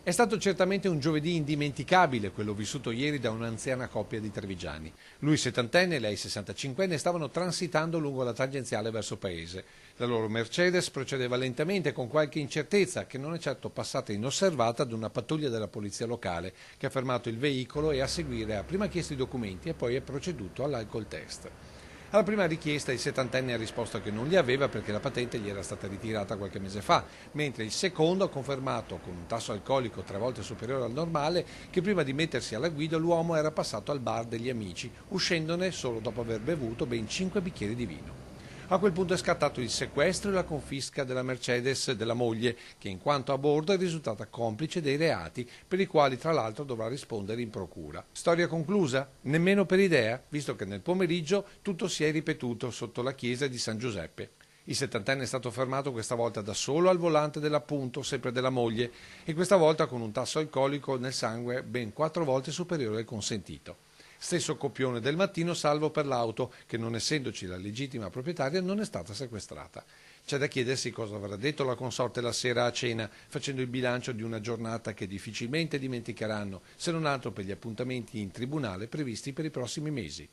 È stato certamente un giovedì indimenticabile quello vissuto ieri da un'anziana coppia di trevigiani. Lui settantenne e lei 65enne stavano transitando lungo la tangenziale verso paese. La loro Mercedes procedeva lentamente con qualche incertezza che non è certo passata inosservata ad una pattuglia della polizia locale che ha fermato il veicolo e a seguire ha prima chiesto i documenti e poi è proceduto all'alcol test. Alla prima richiesta il settantenne ha risposto che non li aveva perché la patente gli era stata ritirata qualche mese fa, mentre il secondo ha confermato con un tasso alcolico 3 volte superiore al normale che prima di mettersi alla guida l'uomo era passato al bar degli amici, uscendone solo dopo aver bevuto ben 5 bicchieri di vino. A quel punto è scattato il sequestro e la confisca della Mercedes della moglie, che in quanto a bordo è risultata complice dei reati per i quali tra l'altro dovrà rispondere in procura. Storia conclusa? Nemmeno per idea, visto che nel pomeriggio tutto si è ripetuto sotto la chiesa di San Giuseppe. Il settantenne è stato fermato questa volta da solo al volante dell'appunto, sempre della moglie, e questa volta con un tasso alcolico nel sangue ben 4 volte superiore al consentito. Stesso copione del mattino, salvo per l'auto, che non essendoci la legittima proprietaria non è stata sequestrata. C'è da chiedersi cosa avrà detto la consorte la sera a cena, facendo il bilancio di una giornata che difficilmente dimenticheranno, se non altro per gli appuntamenti in tribunale previsti per i prossimi mesi.